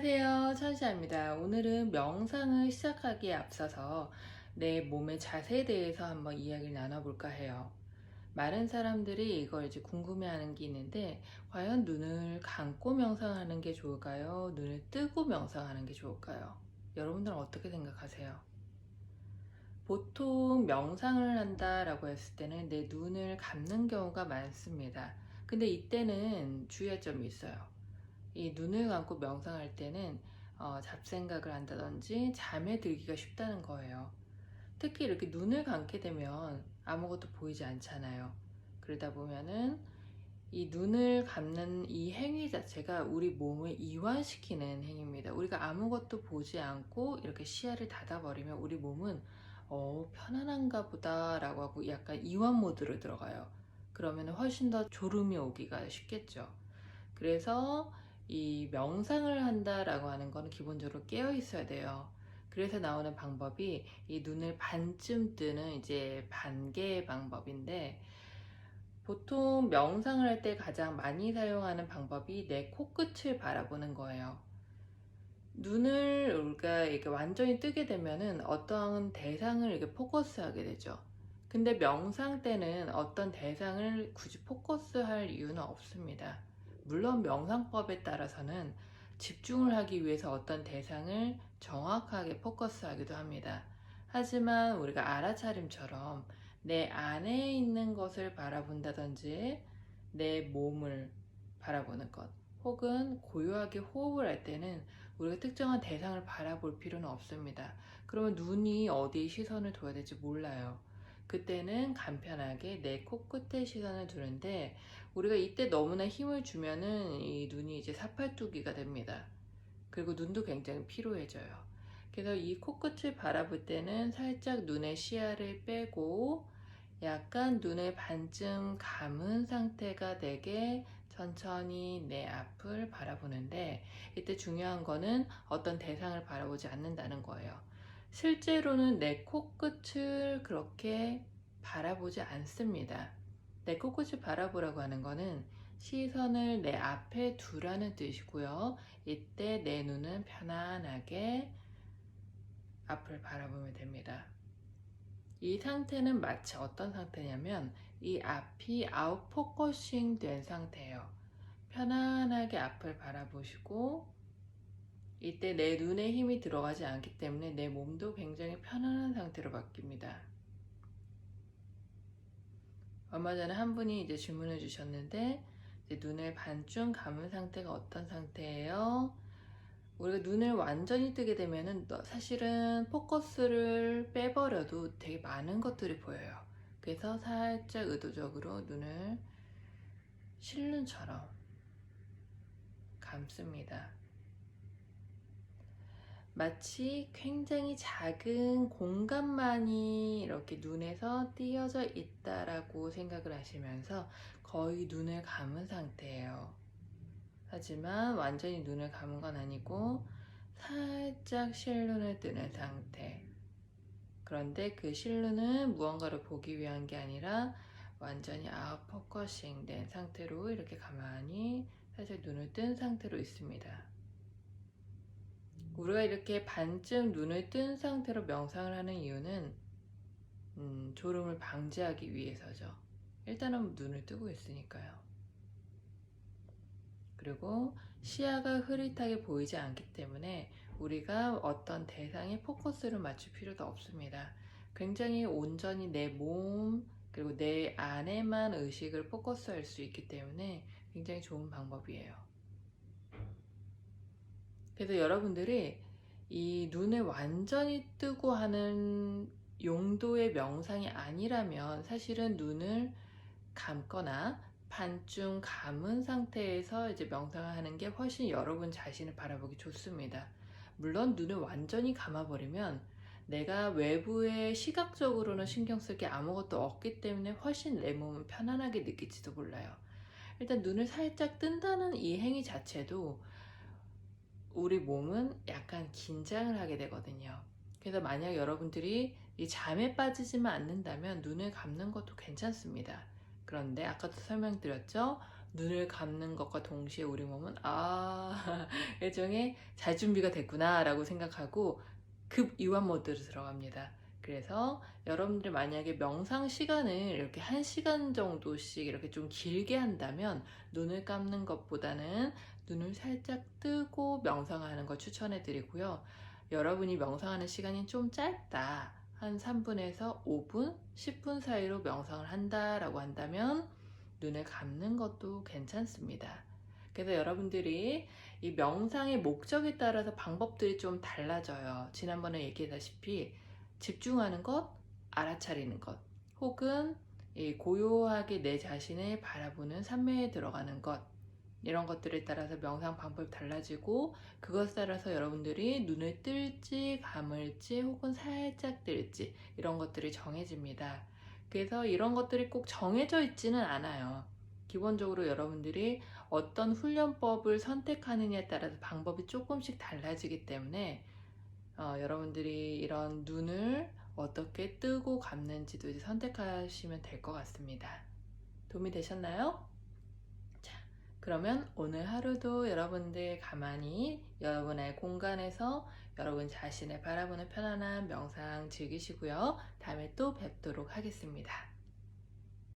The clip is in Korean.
안녕하세요, 천시아입니다. 오늘은 명상을 시작하기에 앞서서 내 몸의 자세에 대해서 한번 이야기를 나눠볼까 해요. 많은 사람들이 이걸 이제 궁금해하는 게 있는데, 과연 눈을 감고 명상하는 게 좋을까요? 눈을 뜨고 명상하는 게 좋을까요? 여러분들은 어떻게 생각하세요? 보통 명상을 한다라고 했을 때는 내 눈을 감는 경우가 많습니다. 근데 이때는 주의할 점이 있어요. 이 눈을 감고 명상할 때는 잡생각을 한다든지 잠에 들기가 쉽다는 거예요. 특히 이렇게 눈을 감게 되면 아무것도 보이지 않잖아요. 그러다 보면은 이 눈을 감는 이 행위 자체가 우리 몸을 이완시키는 행위입니다. 우리가 아무것도 보지 않고 이렇게 시야를 닫아버리면 우리 몸은 편안한가 보다 라고 하고 약간 이완 모드로 들어가요. 그러면 훨씬 더 졸음이 오기가 쉽겠죠. 그래서 이 명상을 한다라고 하는 거는 기본적으로 깨어 있어야 돼요. 그래서 나오는 방법이 이 눈을 반쯤 뜨는 이제 반개의 방법인데, 보통 명상을 할 때 가장 많이 사용하는 방법이 내 코끝을 바라보는 거예요. 눈을 우리가 이렇게 완전히 뜨게 되면은 어떤 대상을 이렇게 포커스하게 되죠. 근데 명상 때는 어떤 대상을 굳이 포커스할 이유는 없습니다. 물론 명상법에 따라서는 집중을 하기 위해서 어떤 대상을 정확하게 포커스하기도 합니다. 하지만 우리가 알아차림처럼 내 안에 있는 것을 바라본다든지 내 몸을 바라보는 것, 혹은 고요하게 호흡을 할 때는 우리가 특정한 대상을 바라볼 필요는 없습니다. 그러면 눈이 어디에 시선을 둬야 될지 몰라요. 그때는 간편하게 내 코끝에 시선을 두는데, 우리가 이때 너무나 힘을 주면은 이 눈이 이제 사팔뚜기가 됩니다. 그리고 눈도 굉장히 피로해져요. 그래서 이 코끝을 바라볼 때는 살짝 눈의 시야를 빼고 약간 눈을 반쯤 감은 상태가 되게 천천히 내 앞을 바라보는데, 이때 중요한 거는 어떤 대상을 바라보지 않는다는 거예요. 실제로는 내 코끝을 그렇게 바라보지 않습니다. 내 코끝을 바라보라고 하는 거는 시선을 내 앞에 두라는 뜻이고요. 이때 내 눈은 편안하게 앞을 바라보면 됩니다. 이 상태는 마치 어떤 상태냐면 이 앞이 아웃포커싱 된 상태예요. 편안하게 앞을 바라보시고, 이때 내 눈에 힘이 들어가지 않기 때문에 내 몸도 굉장히 편안한 상태로 바뀝니다. 얼마 전에 한 분이 이제 질문을 주셨는데, 이제 눈을 반쯤 감은 상태가 어떤 상태예요? 우리가 눈을 완전히 뜨게 되면은 사실은 포커스를 빼버려도 되게 많은 것들이 보여요. 그래서 살짝 의도적으로 눈을 실눈처럼 감습니다. 마치 굉장히 작은 공간만이 이렇게 눈에서 띄어져 있다라고 생각을 하시면서 거의 눈을 감은 상태예요. 하지만 완전히 눈을 감은 건 아니고 살짝 실눈을 뜨는 상태. 그런데 그 실눈은 무언가를 보기 위한 게 아니라 완전히 아웃 포커싱 된 상태로 이렇게 가만히 살짝 눈을 뜬 상태로 있습니다. 우리가 이렇게 반쯤 눈을 뜬 상태로 명상을 하는 이유는 졸음을 방지하기 위해서죠. 일단은 눈을 뜨고 있으니까요. 그리고 시야가 흐릿하게 보이지 않기 때문에 우리가 어떤 대상에 포커스를 맞출 필요도 없습니다. 굉장히 온전히 내 몸, 그리고 내 안에만 의식을 포커스할 수 있기 때문에 굉장히 좋은 방법이에요. 그래서 여러분들이 이 눈을 완전히 뜨고 하는 용도의 명상이 아니라면 사실은 눈을 감거나 반쯤 감은 상태에서 이제 명상을 하는 게 훨씬 여러분 자신을 바라보기 좋습니다. 물론 눈을 완전히 감아버리면 내가 외부에 시각적으로는 신경 쓸 게 아무것도 없기 때문에 훨씬 내 몸은 편안하게 느낄지도 몰라요. 일단 눈을 살짝 뜬다는 이 행위 자체도 우리 몸은 약간 긴장을 하게 되거든요. 그래서 만약 여러분들이 이 잠에 빠지지만 않는다면 눈을 감는 것도 괜찮습니다. 그런데 아까도 설명드렸죠? 눈을 감는 것과 동시에 우리 몸은 일종의 잘 준비가 됐구나 라고 생각하고 급 이완 모드로 들어갑니다. 그래서 여러분들이 만약에 명상 시간을 이렇게 1시간 정도씩 이렇게 좀 길게 한다면 눈을 감는 것보다는 눈을 살짝 뜨고 명상하는 걸 추천해 드리고요. 여러분이 명상하는 시간이 좀 짧다, 한 3분에서 5분, 10분 사이로 명상을 한다라고 한다면 눈을 감는 것도 괜찮습니다. 그래서 여러분들이 이 명상의 목적에 따라서 방법들이 좀 달라져요. 지난번에 얘기했다시피 집중하는 것, 알아차리는 것, 혹은 이 고요하게 내 자신을 바라보는 산매에 들어가는 것, 이런 것들에 따라서 명상 방법이 달라지고, 그것에 따라서 여러분들이 눈을 뜰지 감을지 혹은 살짝 뜰지 이런 것들이 정해집니다. 그래서 이런 것들이 꼭 정해져 있지는 않아요. 기본적으로 여러분들이 어떤 훈련법을 선택하느냐에 따라서 방법이 조금씩 달라지기 때문에 여러분들이 이런 눈을 어떻게 뜨고 감는지도 이제 선택하시면 될 것 같습니다. 도움이 되셨나요? 자, 그러면 오늘 하루도 여러분들 가만히 여러분의 공간에서 여러분 자신을 바라보는 편안한 명상 즐기시고요. 다음에 또 뵙도록 하겠습니다.